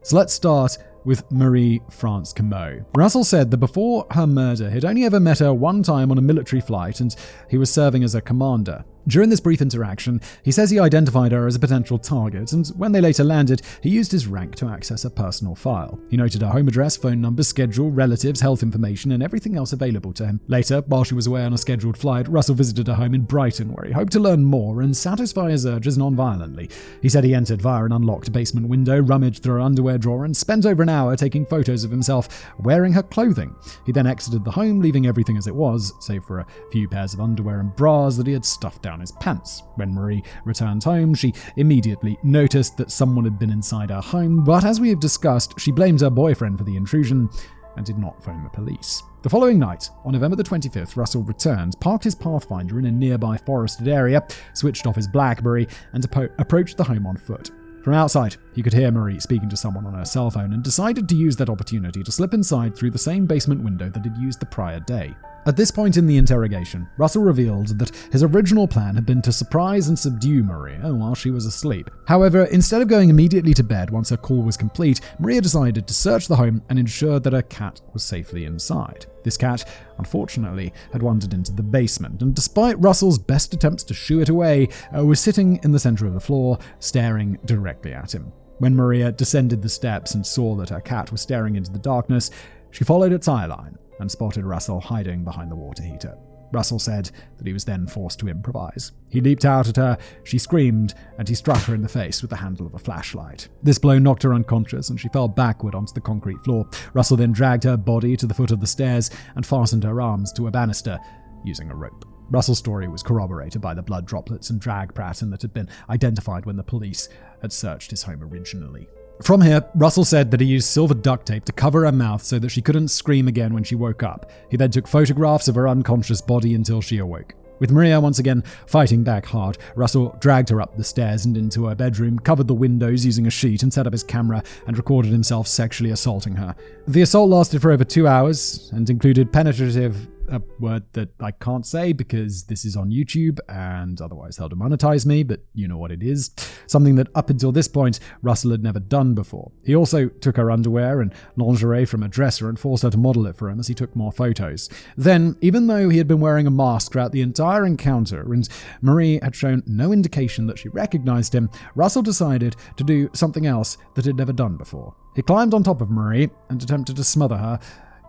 So let's start with Marie France Comeau. Russell said that before her murder, he'd only ever met her one time on a military flight, and he was serving as a commander. During this brief interaction, he says he identified her as a potential target, and when they later landed, he used his rank to access her personal file. He noted her home address, phone number, schedule, relatives, health information, and everything else available to him. Later, while she was away on a scheduled flight, Russell visited her home in Brighton, where he hoped to learn more and satisfy his urges non-violently. He said he entered via an unlocked basement window, rummaged through her underwear drawer, and spent over an hour taking photos of himself wearing her clothing. He then exited the home, leaving everything as it was, save for a few pairs of underwear and bras that he had stuffed down his pants. When Marie returned home, she immediately noticed that someone had been inside her home, but as we have discussed, she blamed her boyfriend for the intrusion and did not phone the police. The following night, on November the 25th, Russell returned, parked his Pathfinder in a nearby forested area, switched off his BlackBerry, and approached the home on foot. From outside, he could hear Marie speaking to someone on her cell phone and decided to use that opportunity to slip inside through the same basement window that he'd used the prior day. At this point in the interrogation, Russell revealed that his original plan had been to surprise and subdue Maria while she was asleep. However, instead of going immediately to bed once her call was complete, Maria decided to search the home and ensure that her cat was safely inside. This cat, unfortunately, had wandered into the basement, and despite Russell's best attempts to shoo it away, was sitting in the center of the floor, staring directly at him. When Maria descended the steps and saw that her cat was staring into the darkness, she followed its eye line and spotted Russell hiding behind the water heater. Russell said that he was then forced to improvise. He leaped out at her, she screamed, and he struck her in the face with the handle of a flashlight. This blow knocked her unconscious, and she fell backward onto the concrete floor. Russell then dragged her body to the foot of the stairs and fastened her arms to a banister using a rope. Russell's story was corroborated by the blood droplets and drag pattern that had been identified when the police had searched his home originally. From here, Russell said that he used silver duct tape to cover her mouth so that she couldn't scream again when she woke up. He then took photographs of her unconscious body until she awoke. With Maria once again fighting back hard, Russell dragged her up the stairs and into her bedroom, covered the windows using a sheet and set up his camera and recorded himself sexually assaulting her. The assault lasted for over 2 hours and included penetrative, a word that I can't say because this is on YouTube and otherwise they'll demonetize me, but you know what it is. Something that up until this point, Russell had never done before. He also took her underwear and lingerie from a dresser and forced her to model it for him as he took more photos. Then, even though he had been wearing a mask throughout the entire encounter and Marie had shown no indication that she recognized him, Russell decided to do something else that he'd never done before. He climbed on top of Marie and attempted to smother her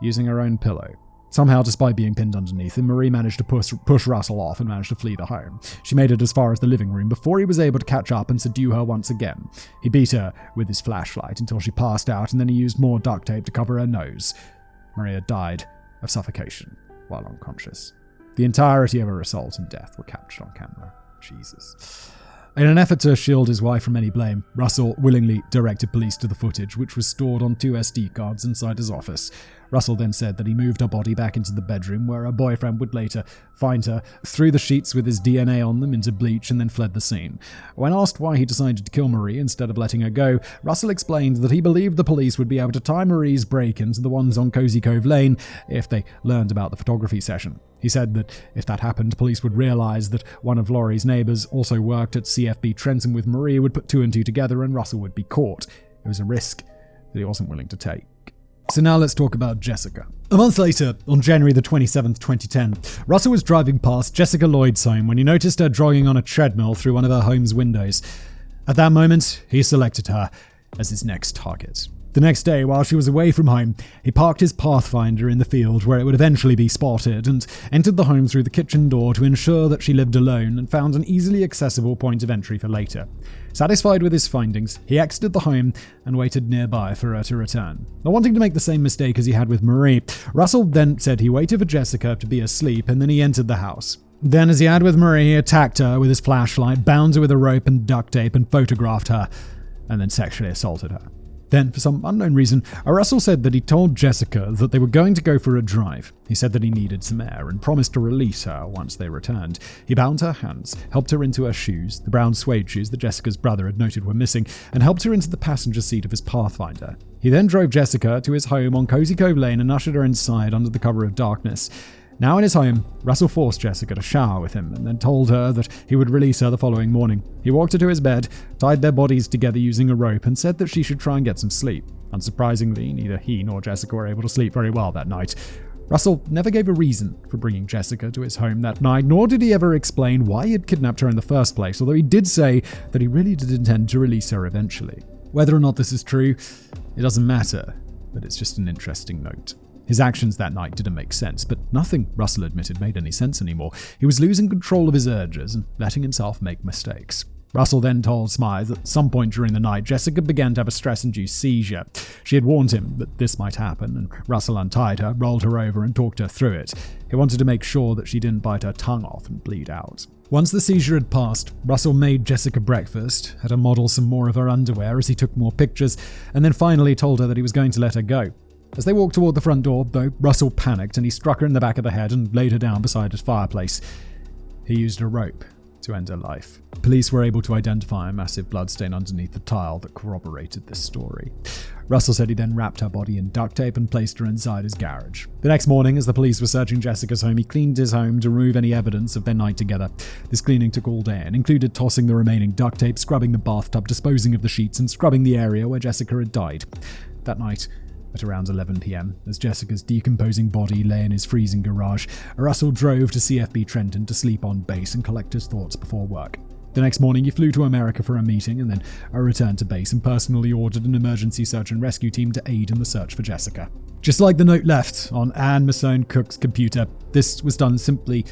using her own pillow. Somehow, despite being pinned underneath him, Marie managed to push Russell off and managed to flee the home. She made it as far as the living room before he was able to catch up and subdue her once again. He beat her with his flashlight until she passed out, and then he used more duct tape to cover her nose. Maria died of suffocation while unconscious. The entirety of her assault and death were captured on camera. Jesus. In an effort to shield his wife from any blame, Russell willingly directed police to the footage, which was stored on 2 SD cards inside his office. Russell then said that he moved her body back into the bedroom, where her boyfriend would later find her, threw the sheets with his DNA on them into bleach, and then fled the scene. When asked why he decided to kill Marie instead of letting her go, Russell explained that he believed the police would be able to tie Marie's break-ins to the ones on Cozy Cove Lane if they learned about the photography session. He said that if that happened, police would realize that one of Laurie's neighbors also worked at CFB Trenton with Marie, would put 2 and 2 together, and Russell would be caught. It was a risk that he wasn't willing to take. So now let's talk about Jessica. A month later, on January the 27th, 2010, Russell was driving past Jessica Lloyd's home when he noticed her jogging on a treadmill through one of her home's windows. At that moment, he selected her as his next target. The next day, while she was away from home, he parked his Pathfinder in the field where it would eventually be spotted and entered the home through the kitchen door to ensure that she lived alone and found an easily accessible point of entry for later. Satisfied with his findings, he exited the home and waited nearby for her to return. Not wanting to make the same mistake as he had with Marie, Russell then said he waited for Jessica to be asleep and then he entered the house. Then, as he had with Marie, he attacked her with his flashlight, bound her with a rope and duct tape, and photographed her, and then sexually assaulted her. Then, for some unknown reason, Russell said that he told Jessica that they were going to go for a drive. He said that he needed some air and promised to release her once they returned. He bound her hands, helped her into her shoes, the brown suede shoes that Jessica's brother had noted were missing, and helped her into the passenger seat of his Pathfinder. He then drove Jessica to his home on Cozy Cove Lane and ushered her inside under the cover of darkness. Now in his home, Russell forced Jessica to shower with him and then told her that he would release her the following morning. He walked her to his bed, tied their bodies together using a rope, and said that she should try and get some sleep. Unsurprisingly, neither he nor Jessica were able to sleep very well that night. Russell never gave a reason for bringing Jessica to his home that night, nor did he ever explain why he had kidnapped her in the first place, although he did say that he really did intend to release her eventually. Whether or not this is true, it doesn't matter, but it's just an interesting note. His actions that night didn't make sense, but nothing, Russell admitted, made any sense anymore. He was losing control of his urges and letting himself make mistakes. Russell then told Smythe that at some point during the night, Jessica began to have a stress-induced seizure. She had warned him that this might happen, and Russell untied her, rolled her over, and talked her through it. He wanted to make sure that she didn't bite her tongue off and bleed out. Once the seizure had passed, Russell made Jessica breakfast, had her model some more of her underwear as he took more pictures, and then finally told her that he was going to let her go. As they walked toward the front door, though, Russell panicked and he struck her in the back of the head and laid her down beside his fireplace. He used a rope to end her life. Police were able to identify a massive bloodstain underneath the tile that corroborated this story. Russell said he then wrapped her body in duct tape and placed her inside his garage. The next morning, as the police were searching Jessica's home, he cleaned his home to remove any evidence of their night together. This cleaning took all day and included tossing the remaining duct tape, scrubbing the bathtub, disposing of the sheets, and scrubbing the area where Jessica had died. That night, at around 11 p.m., as Jessica's decomposing body lay in his freezing garage, Russell drove to CFB Trenton to sleep on base and collect his thoughts before work. The next morning, he flew to America for a meeting and then returned to base and personally ordered an emergency search and rescue team to aid in the search for Jessica. Just like the note left on Anne Masson Cook's computer, this was done simply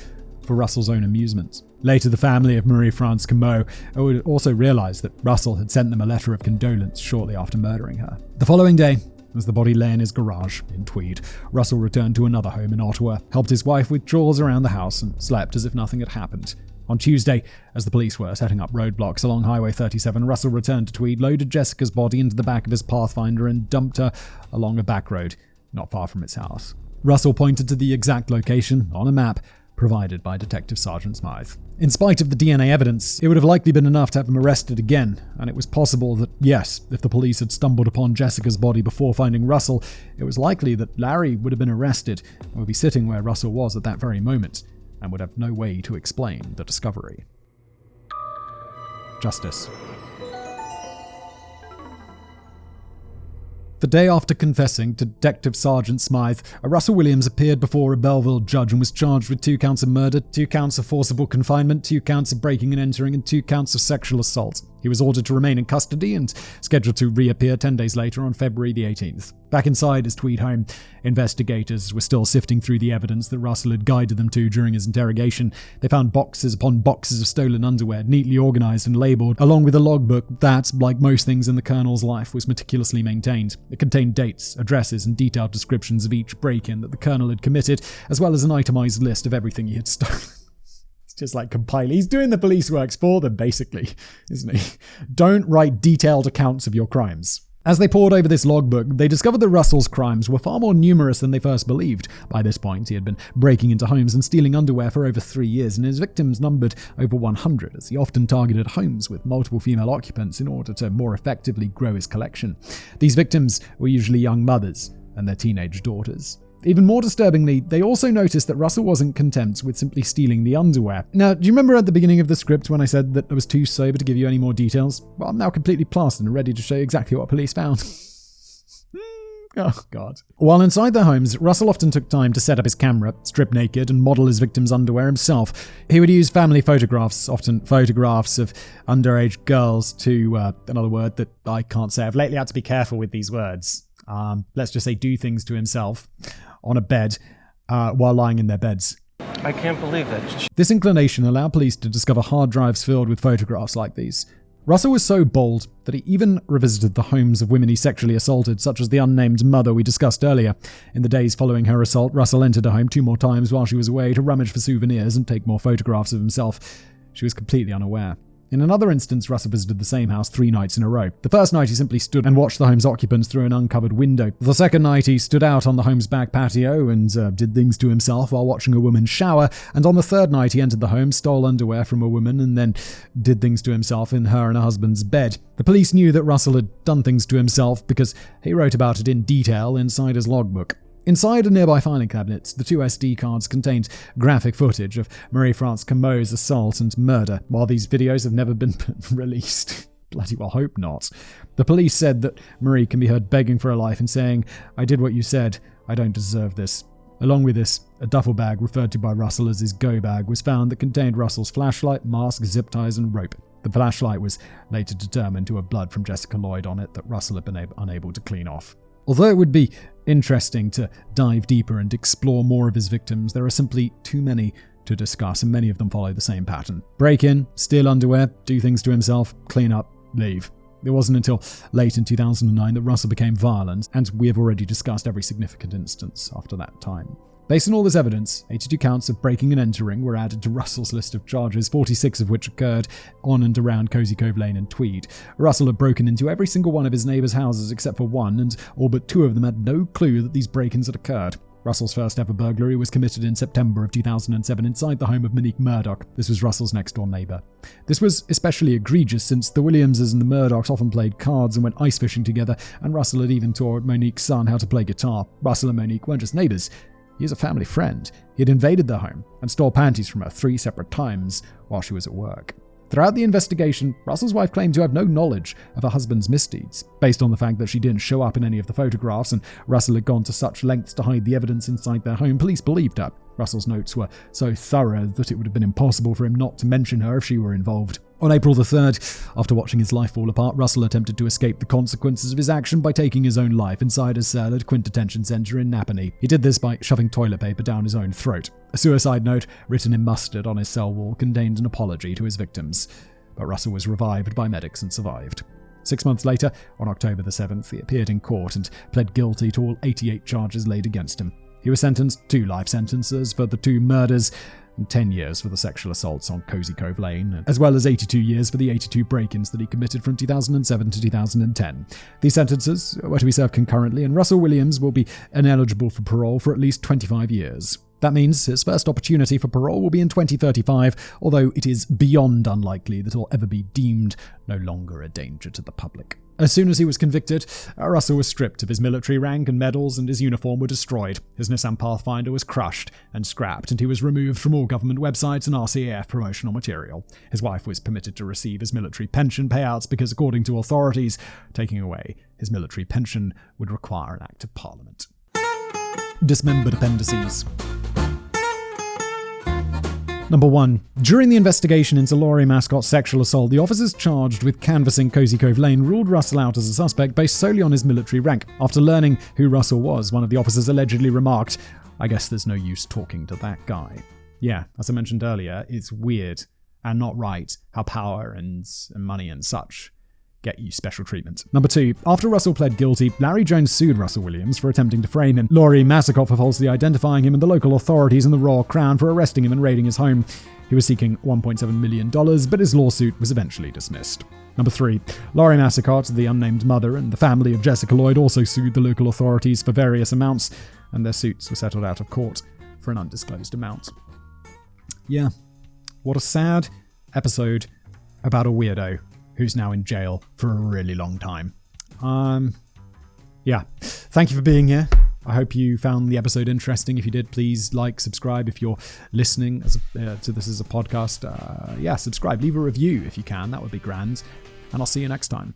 for Russell's own amusement. Later, the family of Marie-France Comeau would also realize that Russell had sent them a letter of condolence shortly after murdering her. The following day, as the body lay in his garage in Tweed, Russell returned to another home in Ottawa, helped his wife with chores around the house, and slept as if nothing had happened. On Tuesday, as the police were setting up roadblocks along Highway 37, Russell returned to Tweed, loaded Jessica's body into the back of his Pathfinder, and dumped her along a back road not far from his house. Russell pointed to the exact location on a map provided by Detective Sergeant Smythe. In spite of the DNA evidence, it would have likely been enough to have him arrested again, and it was possible that, yes, if the police had stumbled upon Jessica's body before finding Russell, it was likely that Larry would have been arrested and would be sitting where Russell was at that very moment, and would have no way to explain the discovery. Justice. The day after confessing to Detective Sergeant Smythe, Russell Williams appeared before a Belleville judge and was charged with 2 counts of murder, 2 counts of forcible confinement, 2 counts of breaking and entering, and 2 counts of sexual assault. He was ordered to remain in custody and scheduled to reappear 10 days later on February the 18th. Back inside his Tweed home, investigators were still sifting through the evidence that Russell had guided them to during his interrogation. They found boxes upon boxes of stolen underwear, neatly organized and labeled, along with a logbook that, like most things in the Colonel's life, was meticulously maintained. It contained dates, addresses, and detailed descriptions of each break-in that the Colonel had committed, as well as an itemized list of everything he had stolen. It's just like compiling. He's doing the police works for them, basically, isn't he? Don't write detailed accounts of your crimes. As they pored over this logbook, they discovered that Russell's crimes were far more numerous than they first believed. By this point, he had been breaking into homes and stealing underwear for over 3 years, and his victims numbered over 100, as he often targeted homes with multiple female occupants in order to more effectively grow his collection. These victims were usually young mothers and their teenage daughters. Even more disturbingly, they also noticed that Russell wasn't content with simply stealing the underwear. Now, do you remember at the beginning of the script when I said that I was too sober to give you any more details? Well, I'm now completely plastered and ready to show you exactly what police found. Oh, God. While inside their homes, Russell often took time to set up his camera, strip naked, and model his victims' underwear himself. He would use family photographs, often photographs of underage girls, to, another word that I can't say. I've lately had to be careful with these words. Let's just say do things to himself on a bed while lying in their beds. I can't believe that. This inclination allowed police to discover hard drives filled with photographs like these. Russell was so bold that he even revisited the homes of women he sexually assaulted, such as the unnamed mother we discussed earlier. In the days following her assault, Russell entered her home 2 more times while she was away to rummage for souvenirs and take more photographs of himself. She was completely unaware. In another instance, Russell visited the same house 3 nights in a row. The first night, he simply stood and watched the home's occupants through an uncovered window. The second night, he stood out on the home's back patio and did things to himself while watching a woman shower. And on the third night, he entered the home, stole underwear from a woman, and then did things to himself in her and her husband's bed. The police knew that Russell had done things to himself because he wrote about it in detail inside his logbook. Inside a nearby filing cabinet, the 2 SD cards contained graphic footage of Marie-France Comeau's assault and murder. While these videos have never been released, bloody well hope not. The police said that Marie can be heard begging for her life and saying, "I did what you said, I don't deserve this." Along with this, a duffel bag referred to by Russell as his go bag was found that contained Russell's flashlight, mask, zip ties, and rope. The flashlight was later determined to have blood from Jessica Lloyd on it that Russell had been unable to clean off. Although it would be interesting to dive deeper and explore more of his victims, there are simply too many to discuss, and many of them follow the same pattern. Break in, steal underwear, do things to himself, clean up, leave. It wasn't until late in 2009 that Russell became violent, and we have already discussed every significant instance after that time. Based on all this evidence, 82 counts of breaking and entering were added to Russell's list of charges, 46 of which occurred on and around Cozy Cove Lane and Tweed. Russell had broken into every single one of his neighbours' houses except for one, and all but two of them had no clue that these break-ins had occurred. Russell's first ever burglary was committed in September of 2007 inside the home of MONIQUE Murdoch. This was Russell's next-door neighbour. This was especially egregious since the Williamses and the Murdochs often played cards and went ice fishing together, and Russell had even taught Monique's son how to play guitar. Russell and Monique weren't just neighbours. He was a family friend. He had invaded their home and stole panties from her 3 separate times while she was at work. Throughout the investigation, Russell's wife claimed to have no knowledge of her husband's misdeeds, based on the fact that she didn't show up in any of the photographs and Russell had gone to such lengths to hide the evidence inside their home. Police believed her. Russell's notes were so thorough that it would have been impossible for him not to mention her if she were involved. On April the 3rd, after watching his life fall apart, Russell attempted to escape the consequences of his action by taking his own life inside a cell at Quint Detention Centre in Napanee. He did this by shoving toilet paper down his own throat. A suicide note written in mustard on his cell wall contained an apology to his victims. But Russell was revived by medics and survived. 6 months later, on October the 7th, he appeared in court and pled guilty to all 88 charges laid against him. He was sentenced to life sentences for the 2 murders and 10 years for the sexual assaults on Cozy Cove Lane, as well as 82 years for the 82 break-ins that he committed from 2007 to 2010. These sentences were to be served concurrently, and Russell Williams will be ineligible for parole for at least 25 years. That means his first opportunity for parole will be in 2035, although it is beyond unlikely that he'll ever be deemed no longer a danger to the public. As soon as he was convicted, Russell was stripped of his military rank and medals, and his uniform were destroyed. His Nissan Pathfinder was crushed and scrapped, and he was removed from all government websites and RCAF promotional material. His wife was permitted to receive his military pension payouts because, according to authorities, taking away his military pension would require an act of parliament. Dismembered appendices. Number 1. During the investigation into LAURIE mascot's sexual assault, the officers charged with canvassing Cozy Cove Lane ruled Russell out as a suspect based solely on his military rank. After learning who Russell was, one of the officers allegedly remarked, "I guess there's no use talking to that guy." Yeah, as I mentioned earlier, it's weird and not right how power and money and such get you special treatment. Number 2. After Russell pled guilty, Larry Jones sued Russell Williams for attempting to frame him, LAURIE MASSICOTTE for falsely identifying him, and the local authorities and the Royal Crown for arresting him and raiding his home. He was seeking $1.7 million, but his lawsuit was eventually dismissed. Number 3. LAURIE MASSICOTTE, the unnamed mother, and the family of Jessica Lloyd also sued the local authorities for various amounts, and their suits were settled out of court for an undisclosed amount. Yeah, what a sad episode about a weirdo who's now in jail for a really long time. Yeah. Thank you for being here. I hope you found the episode interesting. If you did, please like, subscribe. If you're listening to this as a podcast, subscribe. Leave a review if you can. That would be grand. And I'll see you next time.